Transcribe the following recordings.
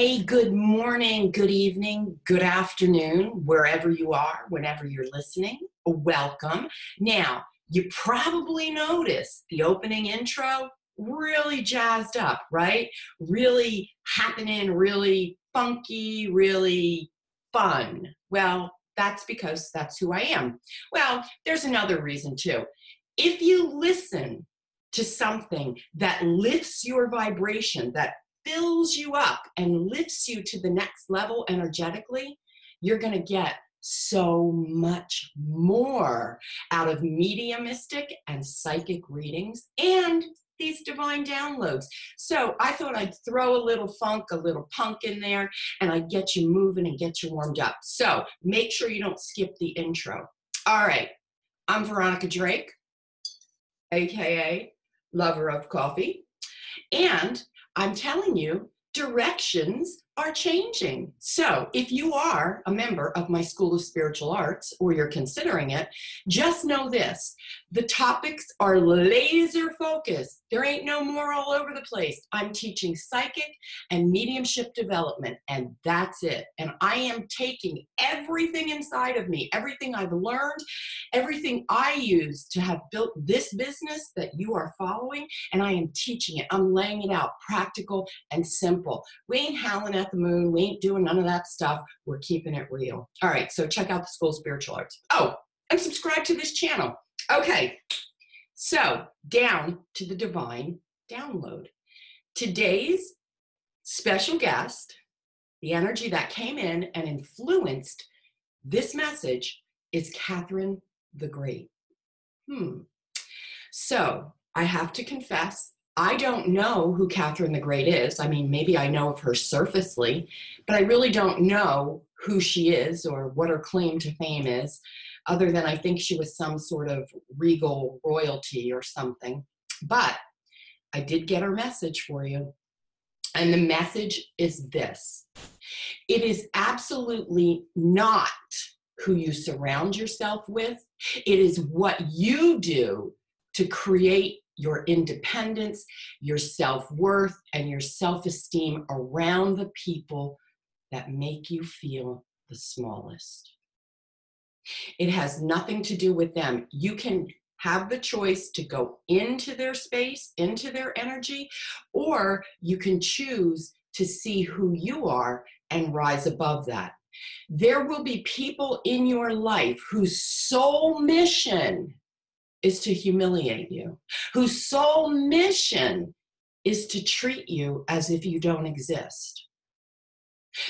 day, good morning, good evening, good afternoon, wherever you are, whenever you're listening. Welcome. Now, you probably noticed the opening intro really jazzed up, right? Really happening, really funky, really fun. Well, that's because that's who I am. Well, there's another reason too. If you listen to something that lifts your vibration, that fills you up and lifts you to the next level energetically, you're going to get so much more out of mediumistic and psychic readings and these divine downloads. So I thought I'd throw a little funk, a little punk in there, and I'd get you moving and get you warmed up. So make sure you don't skip the intro. All right, I'm Veronica Drake, aka Lover of Coffee, and I'm telling you, directions are changing. So if you are a member of my School of Spiritual Arts, or you're considering it, just know this: the topics are laser focused. There ain't no more all over the place. I'm teaching psychic and mediumship development, and that's it. And I am taking everything inside of me, everything I've learned, everything I use to have built this business that you are following, and I am teaching it. I'm laying it out practical and simple. We ain't howling at the moon. We ain't doing none of that stuff. We're keeping it real. All right, so check out the School of Spiritual Arts. Oh, and subscribe to this channel. Okay, so down to the divine download. Today's special guest, the energy that came in and influenced this message, is Catherine the Great. So I have to confess, I don't know who Catherine the Great is. I mean, maybe I know of her surfacely, but I really don't know who she is or what her claim to fame is, other than I think she was some sort of regal royalty or something. But I did get her message for you. And the message is this: it is absolutely not who you surround yourself with. It is what you do to create your independence, your self-worth, and your self-esteem around the people that make you feel the smallest. It has nothing to do with them. You can have the choice to go into their space, into their energy, or you can choose to see who you are and rise above that. There will be people in your life whose sole mission is to humiliate you, whose sole mission is to treat you as if you don't exist.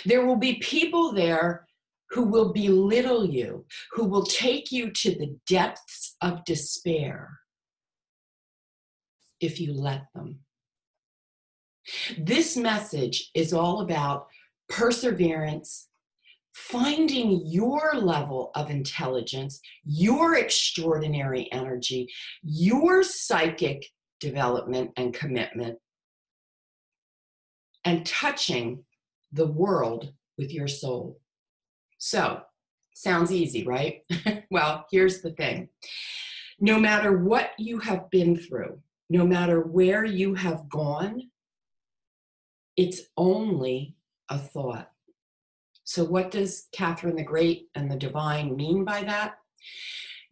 There will be people there who will belittle you, who will take you to the depths of despair if you let them. This message is all about perseverance, finding your level of intelligence, your extraordinary energy, your psychic development and commitment, and touching the world with your soul. So, sounds easy, right? Well, here's the thing. No matter what you have been through, no matter where you have gone, it's only a thought. So what does Catherine the Great and the divine mean by that?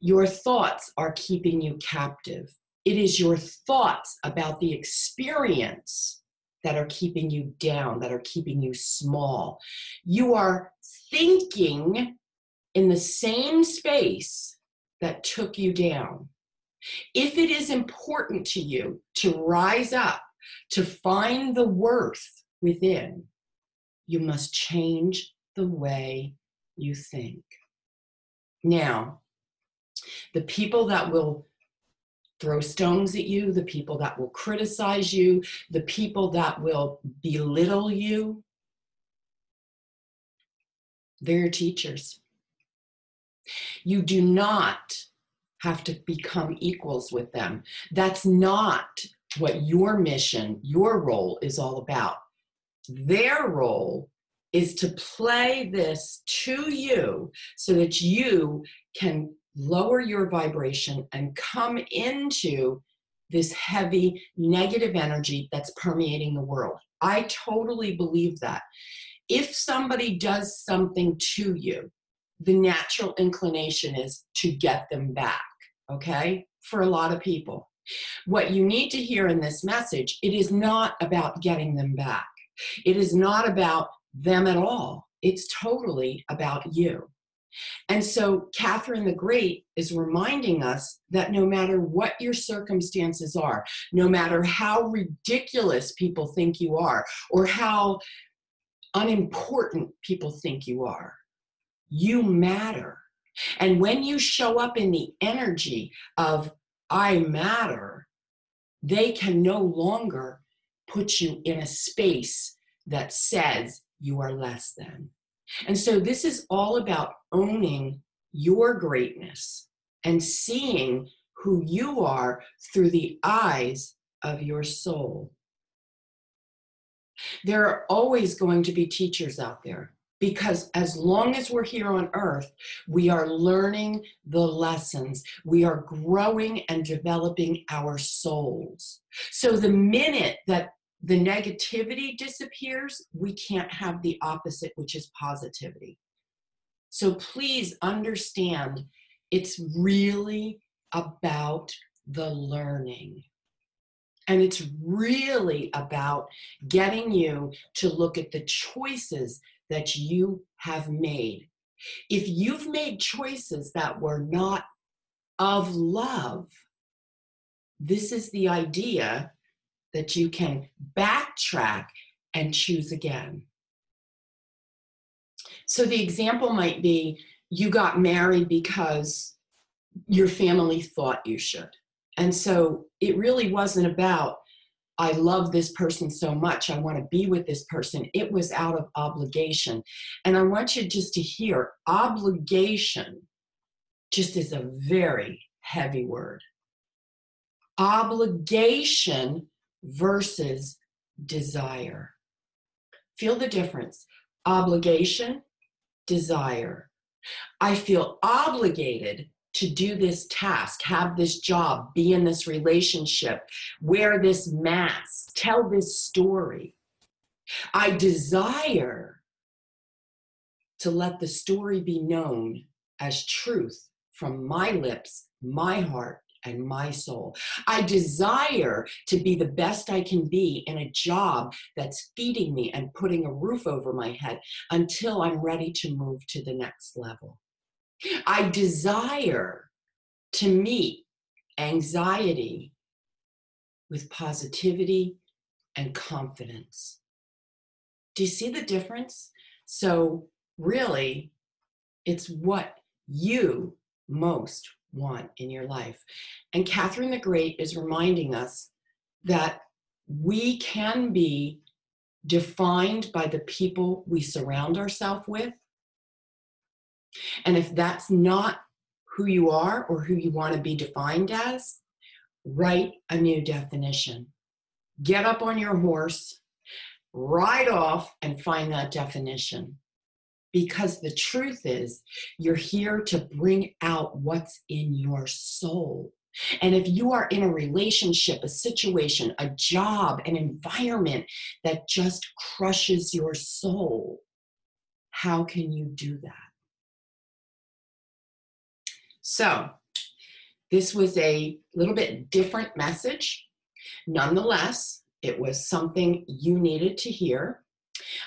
Your thoughts are keeping you captive. It is your thoughts about the experience that are keeping you down, that are keeping you small. You are thinking in the same space that took you down. If it is important to you to rise up, to find the worth within, you must change the way you think. Now, the people that will throw stones at you, the people that will criticize you, the people that will belittle you, they're your teachers. You do not have to become equals with them. That's not what your mission, your role is all about. Their role is to play this to you so that you can lower your vibration and come into this heavy negative energy that's permeating the world. I totally believe that. If somebody does something to you, the natural inclination is to get them back, okay? For a lot of people. What you need to hear in this message, it is not about getting them back. It is not about them at all. It's totally about you. And so Catherine the Great is reminding us that no matter what your circumstances are, no matter how ridiculous people think you are, or how unimportant people think you matter. And when you show up in the energy of I matter, they can no longer put you in a space that says you are less than. And so this is all about owning your greatness and seeing who you are through the eyes of your soul. There are always going to be teachers out there, because as long as we're here on earth, we are learning the lessons. We are growing and developing our souls. So the minute that the negativity disappears, we can't have the opposite, which is positivity. So please understand, it's really about the learning. And it's really about getting you to look at the choices that you have made. If you've made choices that were not of love, this is the idea that you can backtrack and choose again. So the example might be you got married because your family thought you should. And so it really wasn't about, I love this person so much, I want to be with this person. It was out of obligation. And I want you just to hear, obligation just is a very heavy word. Obligation versus desire. Feel the difference. Obligation, desire. I feel obligated to do this task, have this job, be in this relationship, wear this mask, tell this story. I desire to let the story be known as truth from my lips, my heart, and my soul. I desire to be the best I can be in a job that's feeding me and putting a roof over my head until I'm ready to move to the next level. I desire to meet anxiety with positivity and confidence. Do you see the difference? So really, it's what you most want in your life. And Catherine the Great is reminding us that we can be defined by the people we surround ourselves with. And if that's not who you are or who you want to be defined as, write a new definition. Get up on your horse, ride off, and find that definition. Because the truth is, you're here to bring out what's in your soul. And if you are in a relationship, a situation, a job, an environment that just crushes your soul, how can you do that? So, this was a little bit different message. Nonetheless, it was something you needed to hear.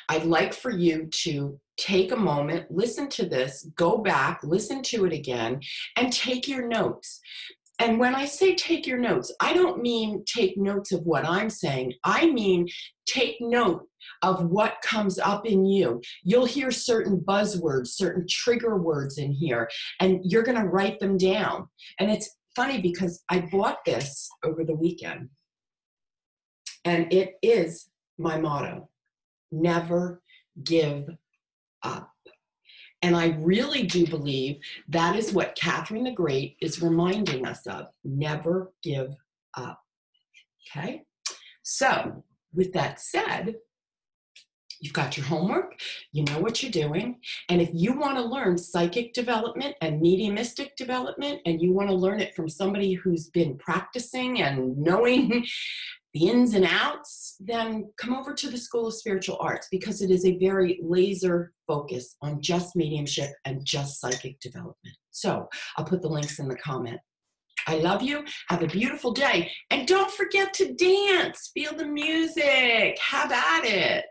I'd like for you to take a moment, listen to this, go back, listen to it again, and take your notes. And when I say take your notes, I don't mean take notes of what I'm saying. I mean take note of what comes up in you. You'll hear certain buzzwords, certain trigger words in here, and you're going to write them down. And it's funny because I bought this over the weekend, and it is my motto: never give up. And I really do believe that is what Catherine the Great is reminding us of. Never give up. Okay? So, with that said, You've got your homework, you know what you're doing, and if you want to learn psychic development and mediumistic development, and you want to learn it from somebody who's been practicing and knowing the ins and outs, then come over to the School of Spiritual Arts, because it is a very laser focus on just mediumship and just psychic development. So I'll put the links in the comment. I love you. Have a beautiful day. And don't forget to dance. Feel the music. Have at it.